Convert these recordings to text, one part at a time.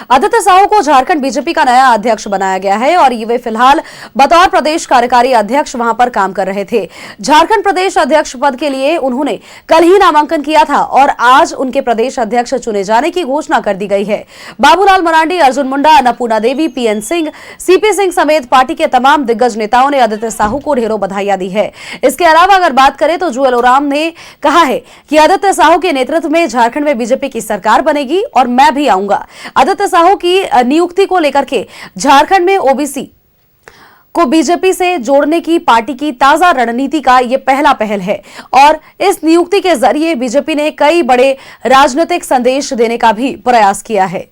आदित्य साहू को झारखंड बीजेपी का नया अध्यक्ष बनाया गया है और वे फिलहाल बतौर प्रदेश कार्यकारी अध्यक्ष वहां पर काम कर रहे थे। झारखंड प्रदेश अध्यक्ष पद के लिए उन्होंने कल ही नामांकन किया था और आज उनके प्रदेश अध्यक्ष चुने जाने की घोषणा कर दी गई है। बाबूलाल मरांडी, अर्जुन मुंडा, अन्नपूर्णा देवी, पीएन सिंह, सीपी सिंह समेत पार्टी के तमाम दिग्गज नेताओं ने आदित्य साहू को ढेरों बधाइयां दी है। इसके अलावा अगर बात करें तो जुएल ओराम ने कहा है कि आदित्य साहू के नेतृत्व में झारखंड में बीजेपी की सरकार बनेगी और मैं भी आऊंगा। आदित्य साहू की नियुक्ति को लेकर के झारखंड में ओबीसी को बीजेपी से जोड़ने की पार्टी की ताजा रणनीति का यह पहला पहल है और इस नियुक्ति के जरिए बीजेपी ने कई बड़े राजनीतिक संदेश देने का भी प्रयास किया है।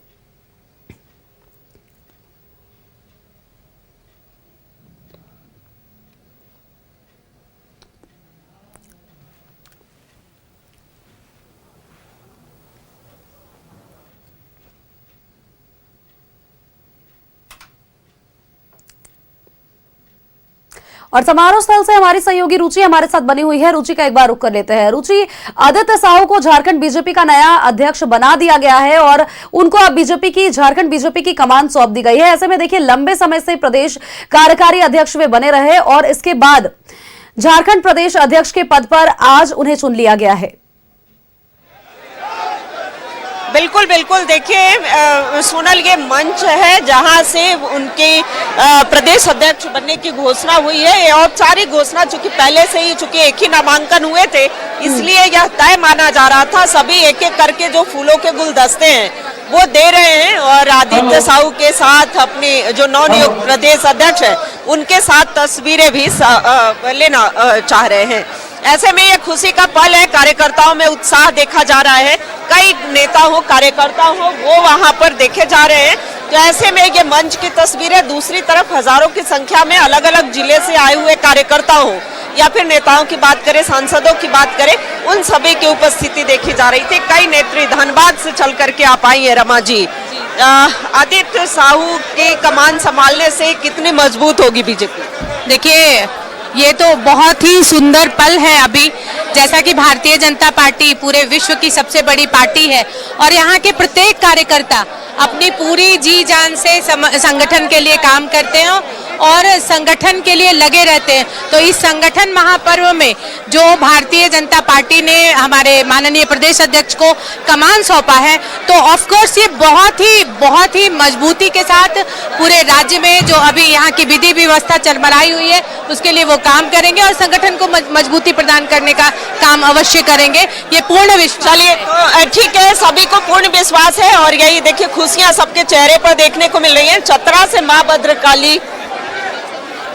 और समारोह स्थल से हमारी सहयोगी रुचि हमारे साथ बनी हुई है। रुचि का एक बार रुख कर लेते हैं। रुचि, आदित्य साहू को झारखंड बीजेपी का नया अध्यक्ष बना दिया गया है और उनको अब झारखंड बीजेपी की कमान सौंप दी गई है। ऐसे में देखिए, लंबे समय से प्रदेश कार्यकारी अध्यक्ष वे बने रहे और इसके बाद झारखंड प्रदेश अध्यक्ष के पद पर आज उन्हें चुन लिया गया है। बिल्कुल बिल्कुल, देखिए सोनल, ये मंच है जहां से उनके प्रदेश अध्यक्ष बनने की घोषणा हुई है और सारी घोषणा चूंकि पहले से ही चूंकि एक ही नामांकन हुए थे, इसलिए यह तय माना जा रहा था। सभी एक एक करके जो फूलों के गुलदस्ते हैं वो दे रहे हैं और आदित्य साहू के साथ अपने जो नवनियुक्त प्रदेश अध्यक्ष है उनके साथ तस्वीरें भी लेना चाह रहे हैं। ऐसे में ये खुशी का पल है, कार्यकर्ताओं में उत्साह देखा जा रहा है। कई नेता हो, कार्यकर्ता हो, वो वहां पर देखे जा रहे हैं। तो ऐसे में ये मंच की तस्वीरें, दूसरी तरफ हजारों की संख्या में अलग अलग जिले से आए हुए कार्यकर्ता हो या फिर नेताओं की बात करें, सांसदों की बात करें, उन सभी की उपस्थिति देखी जा रही थी। कई नेत्री धनबाद से चल करके आप आई है। रमा जी, आदित्य साहू की कमान संभालने से कितनी मजबूत होगी बीजेपी? देखिए, ये तो बहुत ही सुंदर पल है। अभी जैसा कि भारतीय जनता पार्टी पूरे विश्व की सबसे बड़ी पार्टी है और यहाँ के प्रत्येक कार्यकर्ता अपनी पूरी जी जान से संगठन के लिए काम करते हैं और संगठन के लिए लगे रहते हैं। तो इस संगठन महापर्व में जो भारतीय जनता पार्टी ने हमारे माननीय प्रदेश अध्यक्ष को कमान सौंपा है, तो ऑफ कोर्स ये बहुत ही मजबूती के साथ पूरे राज्य में जो अभी यहाँ की विधि व्यवस्था चरमराई हुई है उसके लिए वो काम करेंगे और संगठन को मजबूती प्रदान करने का काम अवश्य करेंगे। ये पूर्ण विश्वास। चलिए, ठीक है, सभी को पूर्ण विश्वास है और यही देखिए खुशियां सबके चेहरे पर देखने को मिल रही है। चतरा से मां भद्रकाली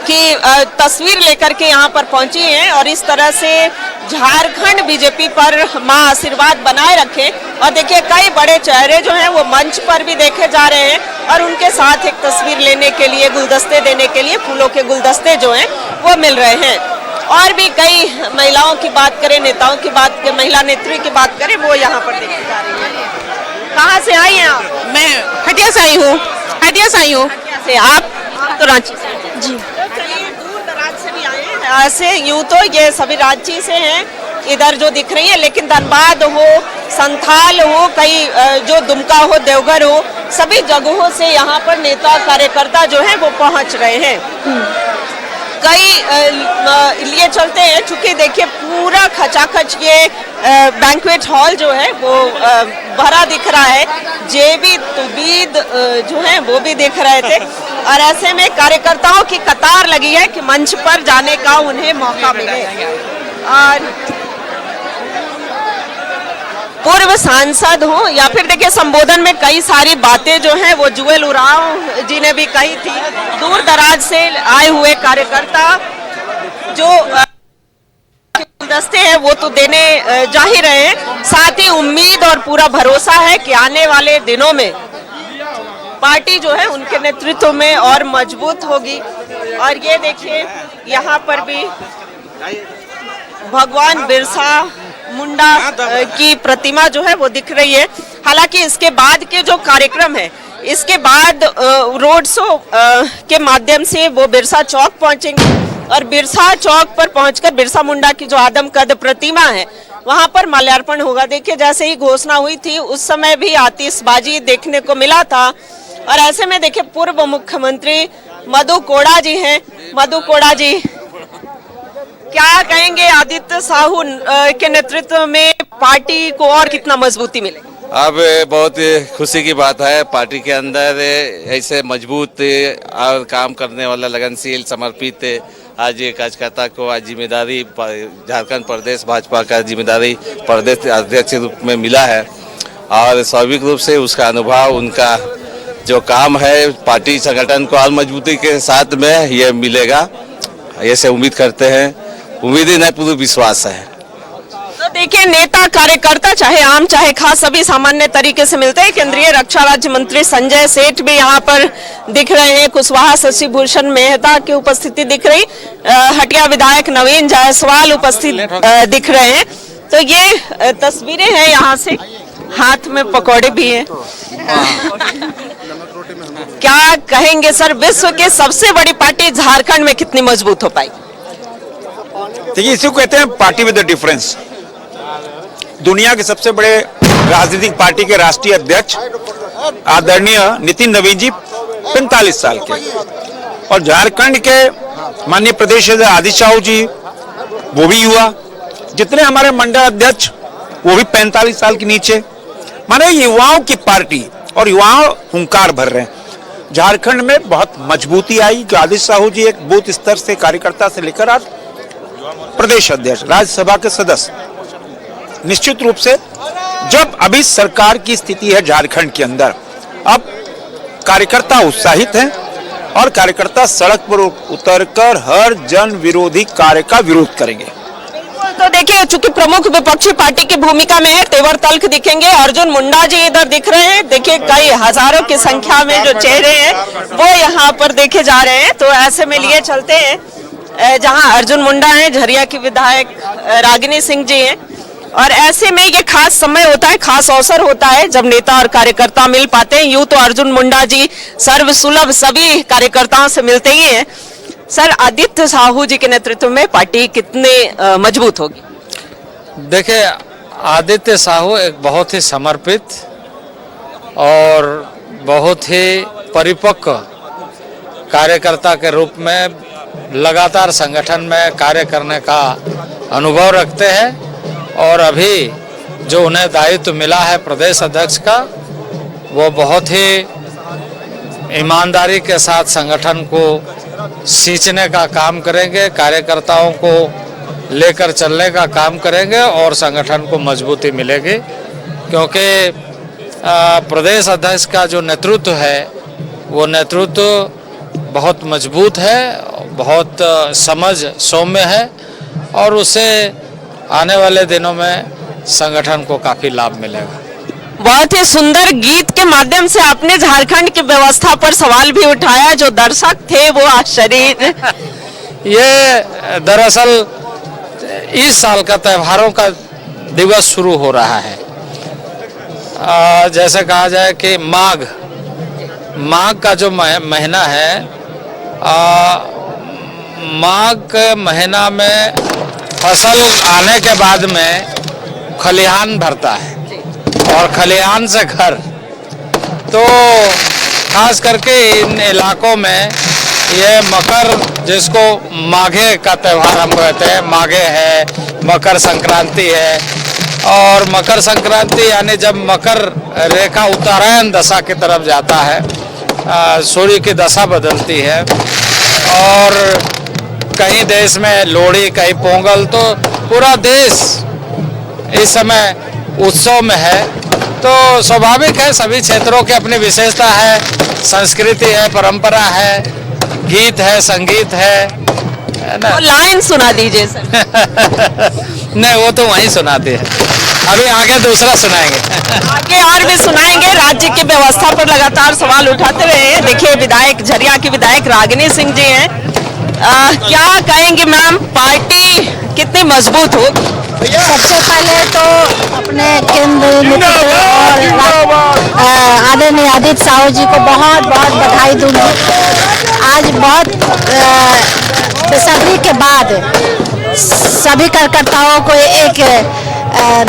की तस्वीर लेकर के यहाँ पर पहुंची हैं और इस तरह से झारखंड बीजेपी पर मां आशीर्वाद बनाए रखे। और देखिए, कई बड़े चेहरे जो हैं वो मंच पर भी देखे जा रहे हैं और उनके साथ एक तस्वीर लेने के लिए, गुलदस्ते देने के लिए फूलों के गुलदस्ते जो हैं वो मिल रहे हैं। और भी कई महिलाओं की बात करें, नेताओं की बात करें, महिला नेत्री की बात करें, वो यहाँ पर देखी जा रही है। कहाँ से आई हैं आप? मैं हटिया से आई हूँ। हटिया से आप तो रांची से? जी। दूर दराज से भी आए हैं। ऐसे यूं तो ये सभी रांची से हैं इधर जो दिख रही है, लेकिन धनबाद हो, संथाल हो, कई जो दुमका हो, देवघर हो, सभी जगहों से यहाँ पर नेता कार्यकर्ता जो हैं वो पहुँच रहे हैं। कई लिए चलते हैं, चूंकि देखिए पूरा खचाखच ये बैंक्वेट हॉल जो है वो भरा दिख रहा है। जेबी तुबीद जो है वो भी दिख रहे थे और ऐसे में कार्यकर्ताओं की कतार लगी है कि मंच पर जाने का उन्हें मौका मिले। और पूर्व सांसद हो या फिर देखिए संबोधन में कई सारी बातें जो हैं वो जुएल ओराम जी ने भी कही थी। दूर दराज से आए हुए कार्यकर्ता जो गुलदस्ते हैं वो तो देने जा ही रहे हैं। साथ ही उम्मीद और पूरा भरोसा है कि आने वाले दिनों में पार्टी जो है उनके नेतृत्व में और मजबूत होगी। और ये देखिए, यहाँ पर भी भगवान बिरसा मुंडा की प्रतिमा जो है वो दिख रही है। हालांकि इसके बाद के जो कार्यक्रम है, इसके बाद रोड शो के माध्यम से वो बिरसा चौक पहुंचेंगे और बिरसा चौक पर पहुंचकर बिरसा मुंडा की जो आदमकद प्रतिमा है वहां पर माल्यार्पण होगा। देखिए जैसे ही घोषणा हुई थी उस समय भी आतिशबाजी देखने को मिला था और ऐसे में देखिए पूर्व मुख्यमंत्री मधु कोड़ा जी हैं। मधु कोड़ा जी, क्या कहेंगे आदित्य साहू के नेतृत्व में पार्टी को और कितना मजबूती मिलेगी? अब बहुत खुशी की बात है, पार्टी के अंदर ऐसे मजबूत और काम करने वाला लगनशील समर्पित आज कार्यकर्ता को आज जिम्मेदारी झारखंड प्रदेश भाजपा का जिम्मेदारी प्रदेश अध्यक्ष रूप में मिला है और स्वाभाविक रूप से उसका अनुभव, उनका जो काम है पार्टी संगठन को और मजबूती के साथ में ये मिलेगा, ऐसे उम्मीद करते हैं। उम्मीद ही नहीं, पूरा विश्वास है। तो देखिए नेता कार्यकर्ता चाहे आम चाहे खास सभी सामान्य तरीके से मिलते हैं। केंद्रीय रक्षा राज्य मंत्री संजय सेठ भी यहाँ पर दिख रहे हैं, कुशवाहा शशि भूषण मेहता की उपस्थिति दिख रही, हटिया विधायक नवीन जायसवाल उपस्थित दिख रहे हैं। तो ये तस्वीरें हैं, यहाँ से हाथ में पकौड़े भी हैं। क्या कहेंगे सर, विश्व की सबसे बड़ी पार्टी झारखंड में कितनी मजबूत हो पाई? देखिए इसी को कहते हैं पार्टी विद द डिफरेंस। दुनिया के सबसे बड़े राजनीतिक पार्टी के राष्ट्रीय अध्यक्ष आदरणीय नितिन नवीन जी 45 साल के और झारखंड के माननीय प्रदेश अध्यक्ष आदित्य साहू जी वो भी युवा, जितने हमारे मंडल अध्यक्ष वो भी 45 साल के नीचे, माने युवाओं की पार्टी और युवाओं हुंकार भर रहे हैं। झारखंड में बहुत मजबूती आई। आदित्य साहू जी एक बूथ स्तर से कार्यकर्ता से लेकर आज प्रदेश अध्यक्ष, राज्यसभा के सदस्य, निश्चित रूप से जब अभी सरकार की स्थिति है झारखंड के अंदर, अब कार्यकर्ता उत्साहित हैं और कार्यकर्ता सड़क पर उतरकर हर जन विरोधी कार्य का विरोध करेंगे। तो देखिए चूंकि प्रमुख विपक्षी पार्टी की भूमिका में है, तेवर तल्ख दिखेंगे। अर्जुन मुंडा जी इधर दिख रहे हैं। देखिए कई हजारों की संख्या में जो चेहरे हैं वो यहाँ पर देखे जा रहे हैं। तो ऐसे में लिए चलते हैं जहां अर्जुन मुंडा हैं, झरिया की विधायक रागिनी सिंह जी हैं और ऐसे में ये खास समय होता है, खास अवसर होता है जब नेता और कार्यकर्ता मिल पाते हैं। यूं तो अर्जुन मुंडा जी सर्वसुलभ सभी कार्यकर्ताओं से मिलते ही हैं। सर, आदित्य साहू जी के नेतृत्व में पार्टी कितने मजबूत होगी? देखिए आदित्य साहू एक बहुत ही समर्पित और बहुत ही परिपक्व कार्यकर्ता के रूप में लगातार संगठन में कार्य करने का अनुभव रखते हैं और अभी जो उन्हें दायित्व मिला है प्रदेश अध्यक्ष का, वो बहुत ही ईमानदारी के साथ संगठन को सींचने का काम करेंगे, कार्यकर्ताओं को लेकर चलने का काम करेंगे और संगठन को मजबूती मिलेगी, क्योंकि प्रदेश अध्यक्ष का जो नेतृत्व है वो नेतृत्व बहुत मजबूत है, बहुत समझ सौम्य है और उससे आने वाले दिनों में संगठन को काफी लाभ मिलेगा। बहुत ही सुंदर गीत के माध्यम से आपने झारखंड की व्यवस्था पर सवाल भी उठाया, जो दर्शक थे वो आश्चर्य। ये दरअसल इस साल का त्योहारों का दिवस शुरू हो रहा है। जैसे कहा जाए कि माघ का जो महीना है, माघ के महीना में फसल आने के बाद में खलिहान भरता है और खलिहान से घर, तो खास करके इन इलाकों में ये मकर, जिसको माघे का त्यौहार हम कहते हैं, माघे है, मकर संक्रांति है और मकर संक्रांति यानी जब मकर रेखा उत्तरायण दशा की तरफ जाता है, सूर्य की दशा बदलती है और कहीं देश में लोहड़ी, कहीं पोंगल, तो पूरा देश इस समय उत्सव में है। तो स्वाभाविक है, सभी क्षेत्रों की अपनी विशेषता है, संस्कृति है, परंपरा है, गीत है, संगीत है ना। तो लाइन सुना दीजिए सर। नहीं, वो तो वहीं सुनाते हैं, अभी आगे दूसरा सुनाएंगे। आगे और भी सुनाएंगे। राज्य की व्यवस्था पर लगातार सवाल उठाते रहे हैं। देखिए विधायक, झरिया की विधायक रागिनी सिंह जी हैं। क्या कहेंगे मैम, पार्टी कितनी मजबूत होगी? सबसे पहले तो अपने केंद्रीय नेतृत्व और आदरणीय आदित्य साहू जी को बहुत बहुत बधाई दूंगी। आज बहुत बेसब्री के बाद सभी कार्यकर्ताओं को एक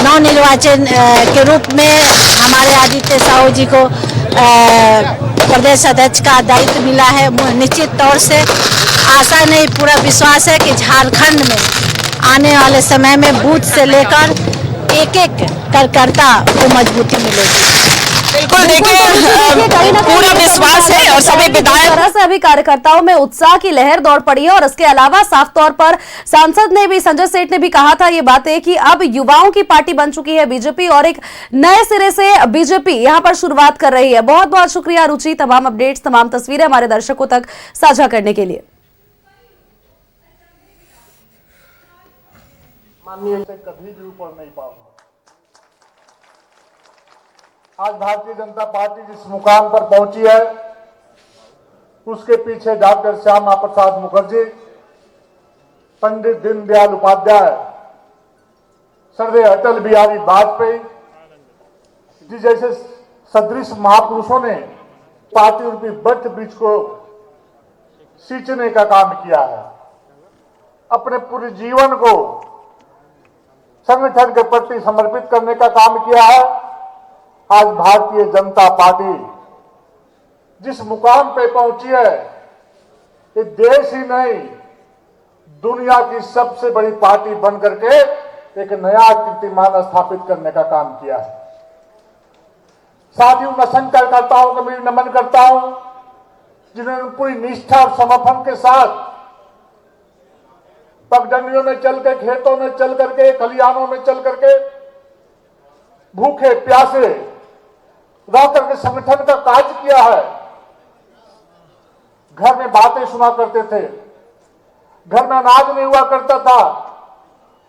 नवनिर्वाचन के रूप में हमारे आदित्य साहू जी को प्रदेश अध्यक्ष का दायित्व मिला है। निश्चित तौर से आशा नहीं, पूरा विश्वास है कि झारखंड में आने वाले समय में बूथ से लेकर एक एक कार्यकर्ता को मजबूती मिलेगी। बिल्कुल देखिए पूरा विश्वास है और सभी विधायक तरह से अभी कार्यकर्ताओं में उत्साह की लहर दौड़ पड़ी है। और इसके अलावा साफ तौर पर सांसद ने भी, संजय सेठ ने भी कहा था ये बातें कि अब युवाओं की पार्टी बन चुकी है बीजेपी और एक नए सिरे से बीजेपी यहां पर शुरुआत कर रही है। बहुत बहुत शुक्रिया रुचि, तमाम अपडेट्स, तमाम तस्वीरें हमारे दर्शकों तक साझा करने के लिए। माननीय से कभी भी ऊपर नहीं पाऊंगा। आज भारतीय जनता पार्टी जिस मुकाम पर पहुंची है उसके पीछे डॉक्टर श्यामा प्रसाद मुखर्जी, पंडित दीनदयाल उपाध्याय, सर्वश्री अटल बिहारी वाजपेयी जी जैसे सदृश महापुरुषों ने पार्टी रूपी वट वृक्ष को सींचने का काम किया है। अपने पूरे जीवन को संगठन के प्रति समर्पित करने का काम किया है। आज भारतीय जनता पार्टी जिस मुकाम पे पहुंची है, ये देश ही नहीं दुनिया की सबसे बड़ी पार्टी बन करके एक नया कीर्तिमान स्थापित करने का काम किया है। साथ ही उन असंख्य कार्यकर्ताओं को मैं नमन करता हूं जिन्होंने पूरी निष्ठा और समर्पण के साथ पगडंडियों में चल के, खेतों में चल करके, खलिहानों में चल करके, भूखे प्यासे रह करके संगठन का कार्य किया है। घर में बातें सुना करते थे, घर में अनाज नहीं हुआ करता था,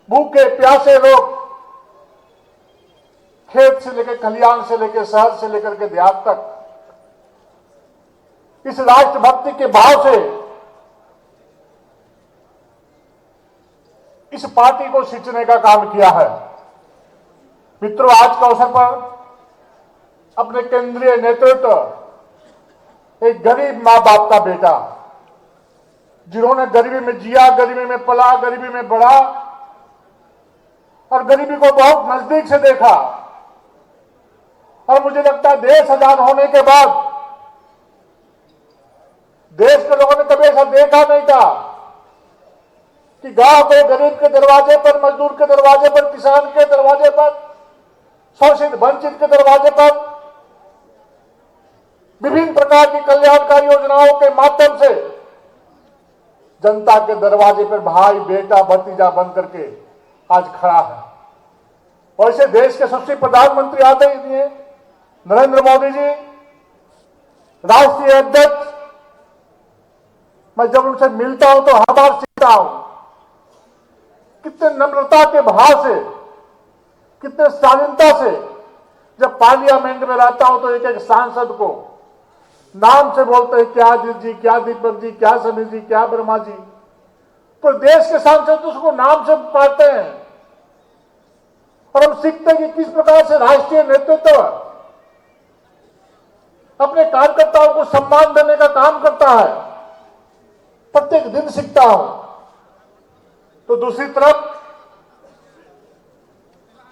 भूखे प्यासे लोग खेत से लेकर, खलिहान से लेकर, शहर से लेकर के देहात तक इस राष्ट्रभक्ति के भाव से इस पार्टी को सींचने का काम किया है। मित्रों, आज के अवसर पर अपने केंद्रीय नेतृत्व, एक गरीब मां बाप का बेटा जिन्होंने गरीबी में जिया, गरीबी में पला, गरीबी में बढ़ा और गरीबी को बहुत नजदीक से देखा। और मुझे लगता है देश आजाद होने के बाद देश के लोगों ने कभी ऐसा देखा नहीं था कि गांव के गरीब के दरवाजे पर, मजदूर के दरवाजे पर, किसान के दरवाजे पर, शोषित वंचित के दरवाजे पर विभिन्न प्रकार की कल्याणकारी योजनाओं के माध्यम से जनता के दरवाजे पर भाई, बेटा, भतीजा बन करके आज खड़ा है। वैसे देश के यशस्वी प्रधानमंत्री आते ही हैं नरेंद्र मोदी जी, राष्ट्रीय अध्यक्ष। मैं जब उनसे मिलता हूं तो हर बार सीखता हूं कितने नम्रता के भाव से, कितने शालीनता से जब पार्लियामेंट में रहता हूं तो एक एक सांसद को नाम से बोलते हैं, क्या अजीत जी, क्या दीपक जी, क्या समीर जी, क्या वर्मा जी। तो देश के सांसद उसको नाम से पुकारते हैं और हम सीखते हैं कि किस प्रकार से राष्ट्रीय नेतृत्व अपने कार्यकर्ताओं को सम्मान देने का काम करता है। प्रत्येक दिन सीखता हूं। तो दूसरी तरफ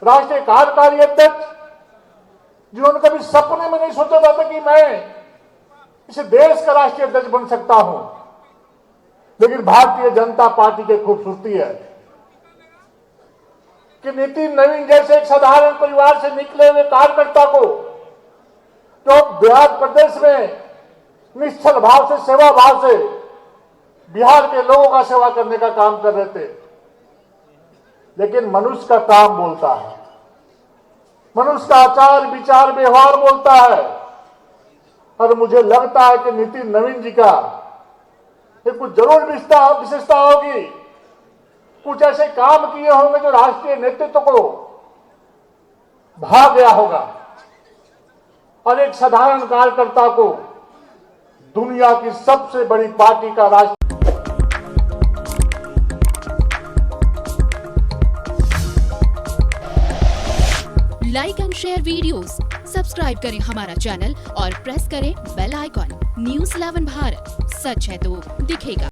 राष्ट्रीय कार्यकारी अध्यक्ष जिन्होंने कभी सपने में नहीं सोचा था कि मैं इस देश का राष्ट्रीय अध्यक्ष बन सकता हूं, लेकिन भारतीय जनता पार्टी की खूबसूरती है कि नितिन नवीन जैसे एक साधारण परिवार से निकले हुए कार्यकर्ता को जो बिहार प्रदेश में निश्चल भाव से, सेवा भाव से बिहार के लोगों का सेवा करने का काम कर रहे थे। लेकिन मनुष्य का काम बोलता है, मनुष्य का आचार विचार व्यवहार बोलता है। और मुझे लगता है कि नितिन नवीन जी का एक कुछ जरूर विशेषता होगी, कुछ ऐसे काम किए होंगे जो राष्ट्रीय नेतृत्व को भा गया होगा और एक साधारण कार्यकर्ता को दुनिया की सबसे बड़ी पार्टी का राष्ट्रीय like and share videos, subscribe करें हमारा चैनल और प्रेस करें बेल आइकॉन। News 11 भारत, सच है तो दिखेगा।